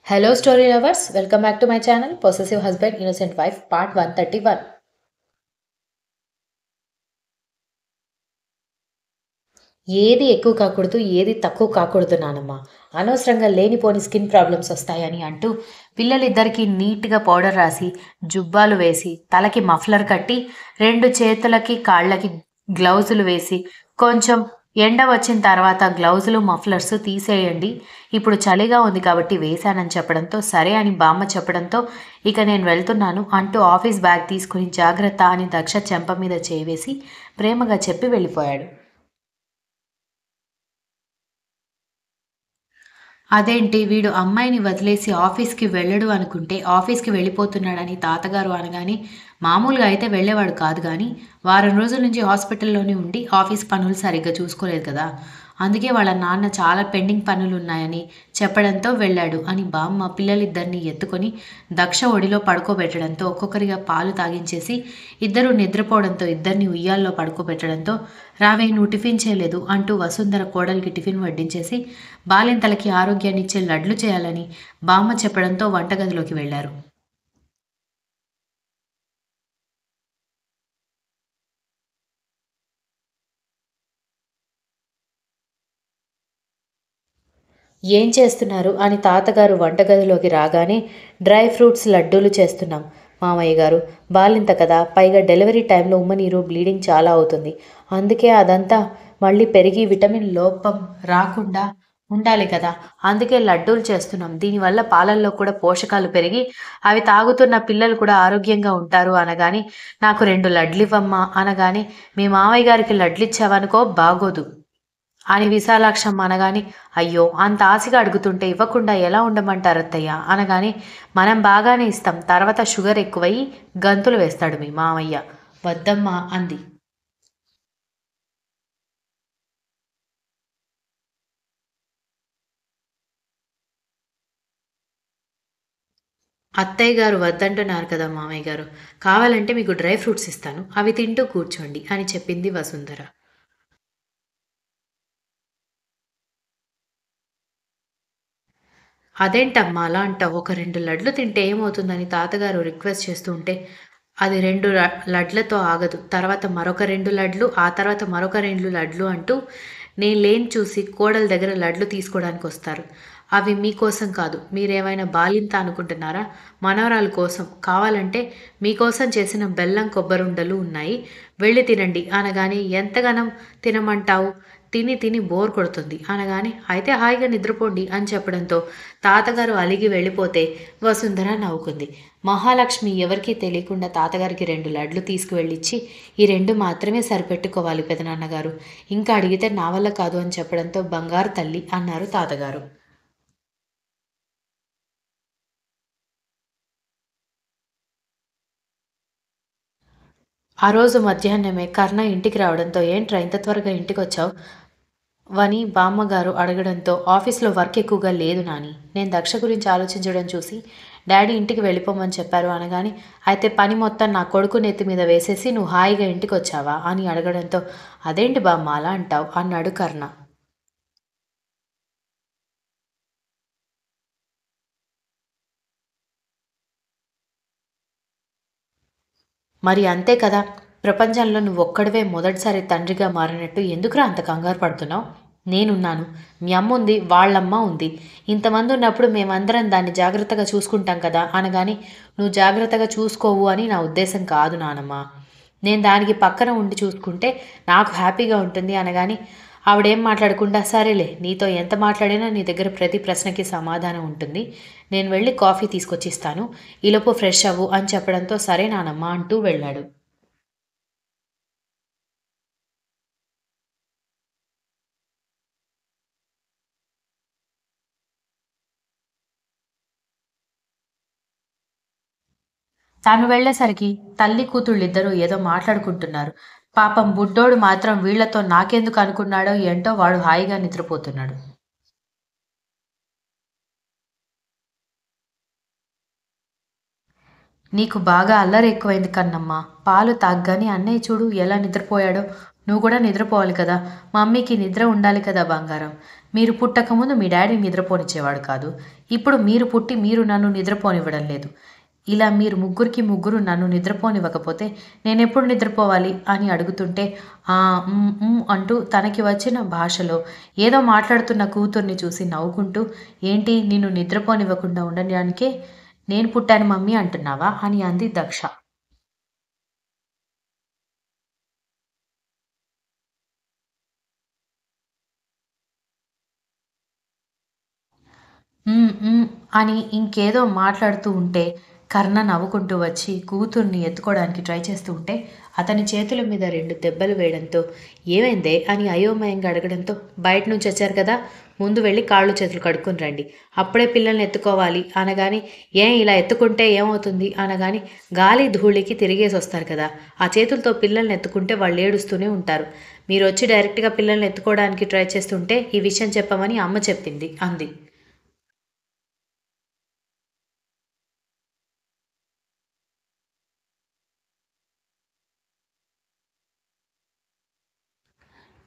Hello, story lovers. Welcome back to my channel, Possessive Husband, Innocent Wife, Part 131. ఏది ఎక్కువ కాకూడదు, ఏది తక్కువ కాకూడదు నానమ్మ. అనవసరంగా లేనిపోని స్కిన్ ప్రాబ్లమ్స్ వస్తాయని అంటూ పిల్లలిద్దరికీ నీట్గా పౌడర్ రాసి, జుబ్బాలు వేసి, తలకి మఫ్లర్ కట్టి, 2 చేతులకి, కాళ్ళకి గ్లౌజులు వేసి, కొంచెం ఎండ వచ్చిన తర్వాత గ్లౌజులు, మఫ్లర్స్ తీసేయండి. ఇప్పుడు చలిగా ఉంది కాబట్టి వేశానని చెప్పడంతో, సరే అని బామ్మ చెప్పడంతో, ఇక నేను వెళ్తున్నాను అంటూ ఆఫీస్ బ్యాగ్ తీసుకుని జాగ్రత్త అని దక్ష చెంప మీద చేవేసి ప్రేమగా చెప్పి వెళ్ళిపోయాడు. అదేంటి వీడు అమ్మాయిని వదిలేసి ఆఫీస్‌కి వెళ్ళడు అనుకుంటే, ఆఫీస్‌కి వెళ్ళిపోతున్నాడని తాతగారు అనగానే, మామూలుగా అయితే వెళ్ళేవాడు కాదు గానీ, వారం రోజుల నుంచి హాస్పిటల్‌లోనే ఉండి ఆఫీస్ పనులు సరిగ్గా చూసుకోలేదు కదా! అందుకే వాళ్ళ నాన్న చాలా పెండింగ్ పనులున్నాయని చెప్పడంతో వెళ్ళాడు అని బామ్మ పిల్లలిద్దరిని ఎత్తుకొని దక్ష ఒడిలో పడుకోబెట్టడంతో ఒక్కొక్కరిగా పాలు తాగించేసి, ఇద్దరూ నిద్రపోవడంతో ఇద్దరిని ఉయ్యాల్లో పడుకోబెట్టడంతో, రావే నువ్వు టిఫిన్ చేయలేదు అంటూ వసుంధర కోడలికి టిఫిన్ వడ్డించేసి, బాలింతలకి ఆరోగ్యాన్నిచ్చే లడ్లు చేయాలని బామ్మ చెప్పడంతో వంటగదిలోకి వెళ్లారు. ఏం చేస్తున్నారు అని తాతగారు వంటగదిలోకి రాగానే, డ్రై ఫ్రూట్స్ లడ్డూలు చేస్తున్నాం మామయ్య గారు. బాలింత కదా, పైగా డెలివరీ టైంలో ఉమ్మనీరు, బ్లీడింగ్ చాలా అవుతుంది. అందుకే అదంతా మళ్ళీ పెరిగి విటమిన్ లోపం రాకుండా ఉండాలి కదా, అందుకే లడ్డూలు చేస్తున్నాం. దీనివల్ల పాలల్లో కూడా పోషకాలు పెరిగి అవి తాగుతున్న పిల్లలు కూడా ఆరోగ్యంగా ఉంటారు అనగానే, నాకు 2 లడ్లివ్వమ్మా అనగానే, మీ మామయ్య గారికి లడ్లిచ్చావనుకో బాగోదు అని విశాలాక్షమ్మ అనగానే, అయ్యో అంత ఆశగా అడుగుతుంటే ఇవ్వకుండా ఎలా ఉండమంటారత్తయ్య అనగానే, మనం బాగానే ఇస్తాం, తర్వాత షుగర్ ఎక్కువయ్యి గంతులు వేస్తాడు మీ మామయ్య, వద్దమ్మా అంది. అత్తయ్య గారు వద్దంటున్నారు కదా మామయ్య గారు, కావాలంటే మీకు డ్రై ఫ్రూట్స్ ఇస్తాను, అవి తింటూ కూర్చోండి అని చెప్పింది వసుంధర. అదేంటమ్మా అలా అంటావు, ఒక 2 లడ్లు తింటే ఏమవుతుందని తాతగారు రిక్వెస్ట్ చేస్తూ ఉంటే, అది 2 లడ్లతో ఆగదు, తర్వాత మరొక 2 లడ్లు, ఆ తర్వాత మరొక 2 లడ్లు అంటూ నేను లేని చూసి కోడల దగ్గర లడ్లు తీసుకోవడానికి వస్తారు. అవి మీకోసం కాదు, మీరేమైనా బాలింత అనుకుంటున్నారా, మనవరాలు కోసం, కావాలంటే మీకోసం చేసిన బెల్లం కొబ్బరుండలు ఉన్నాయి, వెళ్ళి తినండి అనగానే, ఎంతగానం తినమంటావు, తిని తిని బోర్ కొడుతుంది అనగానే, అయితే హాయిగా నిద్రపోండి అని చెప్పడంతో తాతగారు అలిగి వెళ్ళిపోతే వసుంధర నవ్వుకుంది. మహాలక్ష్మి ఎవరికీ తెలియకుండా తాతగారికి 2 లడ్లు తీసుకువెళ్ళిచ్చి, ఈ 2 మాత్రమే సరిపెట్టుకోవాలి పెదనాన్నగారు, ఇంకా అడిగితే నా వల్ల కాదు అని చెప్పడంతో, బంగారు తల్లి అన్నారు తాతగారు. ఆ రోజు మధ్యాహ్నమే కర్ణ ఇంటికి రావడంతో, ఏంట్రా ఇంత త్వరగా ఇంటికొచ్చావు వని బామ్మగారు అడగడంతో, ఆఫీస్లో వర్క్ ఎక్కువగా లేదు నాని, నేను దక్ష గురించి ఆలోచించడం చూసి డాడీ ఇంటికి వెళ్ళిపోమని చెప్పారు అనగానే, అయితే పని మొత్తం నా కొడుకు నెత్తి మీద వేసేసి నువ్వు హాయిగా ఇంటికొచ్చావా అని అడగడంతో, అదేంటి బామ్మ అలా అంటావు అన్నాడు కర్ణ. మరి అంతే కదా, ప్రపంచంలో నువ్వొక్కడివే మొదటిసారి తండ్రిగా మారినట్టు ఎందుకురా అంత కంగారు పడుతున్నావు, నేనున్నాను, మీ అమ్మ ఉంది, వాళ్ళమ్మ ఉంది, ఇంతమంది ఉన్నప్పుడు మేమందరం దాన్ని జాగ్రత్తగా చూసుకుంటాం కదా అనగాని, నువ్వు జాగ్రత్తగా చూసుకోవు అని నా ఉద్దేశం కాదు నానమ్మ, నేను దానికి పక్కన ఉండి చూసుకుంటే నాకు హ్యాపీగా ఉంటుంది అనగాని, ఆవిడేం మాట్లాడకుండా, సరేలే నీతో ఎంత మాట్లాడినా నీ దగ్గర ప్రతి ప్రశ్నకి సమాధానం ఉంటుంది, నేను వెళ్ళి కాఫీ తీసుకొచ్చి ఇస్తాను, ఈలోపు ఫ్రెష్ అవ్వు అని చెప్పడంతో, సరే నానమ్మ అంటూ వెళ్ళాడు. తాను వెళ్ళేసరికి తల్లి కూతుళ్ళిద్దరూ ఏదో మాట్లాడుకుంటున్నారు. పాపం బుడ్డోడు మాత్రం వీళ్లతో నాకెందుకు అనుకున్నాడో ఏంటో వాడు హాయిగా నిద్రపోతున్నాడు. నీకు బాగా అల్లరి ఎక్కువైంది కన్నమ్మ. పాలు తాగ్గానే అన్నయ్య చూడు ఎలా నిద్రపోయాడో. నువ్వు కూడా నిద్రపోవాలి కదా! మమ్మీకి నిద్ర ఉండాలి కదా బంగారం. మీరు పుట్టకముందు మీ డాడీ నిద్రపోనిచ్చేవాడు కాదు. ఇప్పుడు మీరు పుట్టి మీరు నన్ను నిద్రపోనివ్వడం లేదు. ఇలా మీరు ముగ్గురికి ముగ్గురు నన్ను నిద్రపోనివ్వకపోతే నేనెప్పుడు నిద్రపోవాలి అని అడుగుతుంటే అంటూ తనకి వచ్చిన భాషలో ఏదో మాట్లాడుతున్న కూతుర్ని చూసి నవ్వుకుంటూ ఏంటి నిన్ను నిద్రపోనివ్వకుండా ఉండడానికే నేను పుట్టాను మమ్మీ అంటున్నావా అని అంది దక్ష. హ్మ్. హ్మ్. అని ఇంకేదో మాట్లాడుతూ ఉంటే, కర్ణ నవ్వుకుంటూ వచ్చి కూతుర్ని ఎత్తుకోవడానికి ట్రై చేస్తూ ఉంటే, అతని చేతుల మీద 2 దెబ్బలు వేయడంతో, "ఏమైందే?" అని అయోమయంగా అడగడంతో, "బయట నుంచొచ్చారు కదా! ముందు వెళ్లి కాళ్ళు చేతులు కడుక్కొని రండి. అప్పుడే పిల్లల్ని ఎత్తుకోవాలి" అనగానే, "ఏం ఇలా ఎత్తుకుంటే ఏమవుతుంది?" అనగానే, "గాలి ధూళికి తిరిగేసొస్తారు కదా! ఆ చేతులతో పిల్లల్ని ఎత్తుకుంటే వాళ్ళేడుస్తూనే ఉంటారు. మీరొచ్చి డైరెక్ట్‌గా పిల్లల్ని ఎత్తుకోవడానికి ట్రై చేస్తుంటే, ఈ విషయం చెప్పమని అమ్మ చెప్పింది" అంది.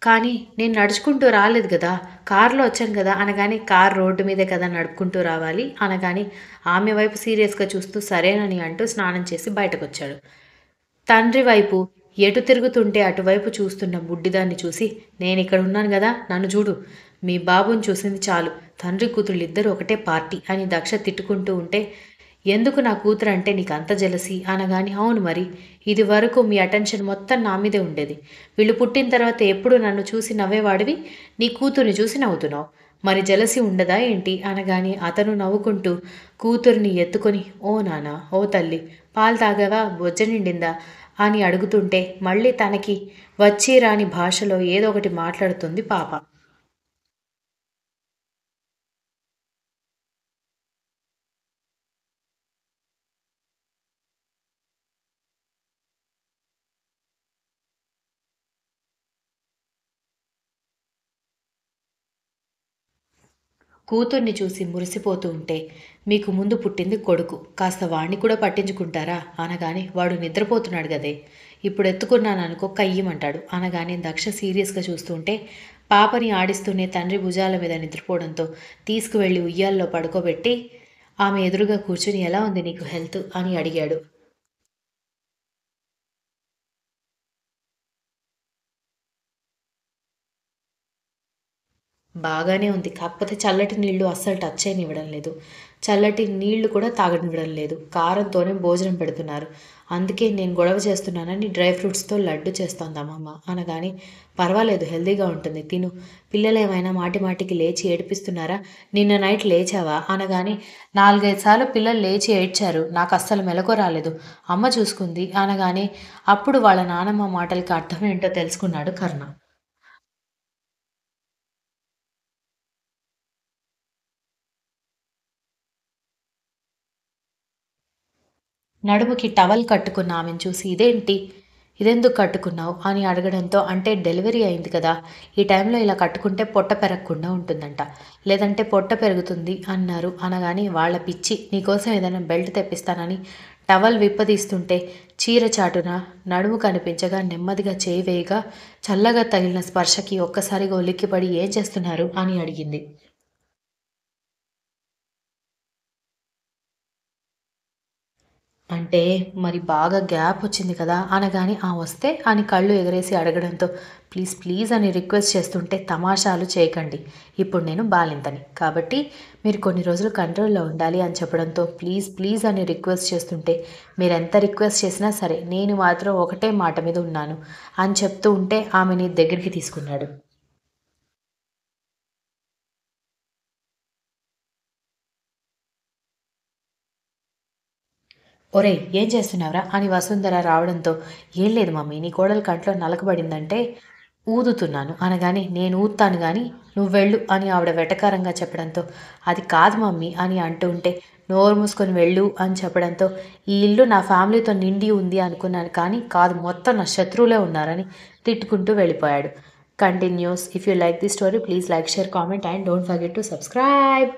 కానీ నేను నడుచుకుంటూ రాలేదు గదా! కారులో వచ్చాను గదా! అనగానే కారు రోడ్డు మీదే కదా నడుపుకుంటూ రావాలి అనగానే ఆమె వైపు సీరియస్‌గా చూస్తూ సరేనని అంటూ స్నానం చేసి బయటకొచ్చాడు. తండ్రి వైపు ఎటు తిరుగుతుంటే అటువైపు చూస్తున్న బుడ్డిదాన్ని చూసి నేనిక్కడున్నాను గదా! నన్ను జూడు. మీ బాబుని చూసింది చాలు. తండ్రి కూతుళ్ళిద్దరూ ఒకటే పార్టీ అని దక్ష తిట్టుకుంటూ ఉంటే ఎందుకు నా కూతురంటే నీకంత జెలసీ అనగానే అవును మరి. ఇదివరకు మీ అటెన్షన్ మొత్తం నా మీదే ఉండేది. వీళ్ళు పుట్టిన తర్వాత ఎప్పుడు నన్ను చూసి నవ్వేవాడివి. నీ కూతుర్ని చూసి నవ్వుతున్నావు. మరి జెలసీ ఉండదా ఏంటి? అనగానే అతను నవ్వుకుంటూ కూతురిని ఎత్తుకొని ఓ నాన్న, ఓ తల్లి పాలు తాగావా? బొజ్జ నిండిందా? అని అడుగుతుంటే మళ్ళీ తనకి వచ్చీ రాని భాషలో ఏదో ఒకటి మాట్లాడుతుంది పాప. కూతుర్ని చూసి మురిసిపోతూ ఉంటే, మీకు ముందు పుట్టింది కొడుకు. కాస్త వాణ్ణి కూడా పట్టించుకుంటారా? అనగానే, వాడు నిద్రపోతున్నాడు గదే! ఇప్పుడెత్తుకున్నాననుకో కయ్యిమంటాడు. అనగానే దక్ష సీరియస్‌గా చూస్తూ ఉంటే, పాపని ఆడిస్తూనే తండ్రి భుజాల మీద నిద్రపోవడంతో తీసుకువెళ్ళి ఉయ్యాల్లో పడుకోబెట్టి, ఆమె ఎదురుగా కూర్చొని ఎలా ఉంది నీకు హెల్త్? అని అడిగాడు. బాగానే ఉంది. కాకపోతే చల్లటి నీళ్ళు అస్సలు టచ్ చేయనివ్వడం లేదు. చల్లటి నీళ్ళు కూడా తాగనివ్వడం లేదు. కారంతోనే భోజనం పెడుతున్నారు. అందుకే నేను గొడవ చేస్తున్నానని డ్రై ఫ్రూట్స్‌తో లడ్డు చేస్తోంది అమ్మమ్మ. అనగానే పర్వాలేదు హెల్తీగా ఉంటుంది తిను. పిల్లలేమైనా మాటి మాటికి లేచి ఏడిపిస్తున్నారా? నిన్న నైట్ లేచావా? అనగానే 4, 5 సార్లు పిల్లలు లేచి ఏడ్చారు. నాకస్సలు మెలకువ రాలేదు. అమ్మ చూసుకుంది అనగానే అప్పుడు వాళ్ళ నానమ్మ మాటలకి అర్థం ఏంటో తెలుసుకున్నాడు కర్ణ. నడుముకి టవల్ కట్టుకున్న ఆమెను చూసి ఇదేంటి? ఇదెందుకు కట్టుకున్నావు? అని అడగడంతో అంటే డెలివరీ అయింది కదా! ఈ టైంలో ఇలా కట్టుకుంటే పొట్ట పెరగకుండా ఉంటుందంట. లేదంటే పొట్ట పెరుగుతుంది అన్నారు. అనగానే వాళ్ళ పిచ్చి నీకోసం ఏదైనా బెల్ట్ తెప్పిస్తానని టవల్ విప్పదీస్తుంటే చీర చాటున నడుము కనిపించగా నెమ్మదిగా చేయి వేయగా చల్లగా తగిలిన స్పర్శకి ఒక్కసారిగా ఉలిక్కిపడి ఏం చేస్తున్నారు? అని అడిగింది. అంటే మరి బాగా గ్యాపొచ్చింది కదా! అనగానే ఆ! వస్తే అని కళ్ళు ఎగరేసి అడగడంతో ప్లీజ్ ప్లీజ్ అని రిక్వెస్ట్ చేస్తుంటే తమాషాలు చేయకండి. ఇప్పుడు నేను బాలింతని. కాబట్టి మీరు కొన్ని రోజులు కంట్రోల్‌లో ఉండాలి అని చెప్పడంతో ప్లీజ్ ప్లీజ్ అని రిక్వెస్ట్ చేస్తుంటే మీరెంత రిక్వెస్ట్ చేసినా సరే నేను మాత్రం ఒకటే మాట మీద ఉన్నాను అని చెప్తూ ఉంటే ఆమెని దగ్గరికి తీసుకున్నాడు. ఒరేయ్! ఏం చేస్తున్నావురా? అని వసుంధర రావడంతో, "ఏం లేదు మమ్మీ నీ కోడలు కంట్లో నలకబడిందంటే ఊదుతున్నాను" అనగానే, "నేను ఊదుతాను గానీ నువ్వెళ్ళు" అని ఆవిడ వెటకారంగా చెప్పడంతో, "అది కాదు మమ్మీ" అని అంటూ ఉంటే, "నోరు మూసుకొని వెళ్ళు" అని చెప్పడంతో, "ఈ ఇల్లు నా ఫ్యామిలీతో నిండి ఉంది అనుకున్నాను కానీ కాదు మొత్తం నా శత్రువులే ఉన్నారని" తిట్టుకుంటూ వెళ్ళిపోయాడు. Continuous. If you like this story please like, share, comment and don't forget to subscribe.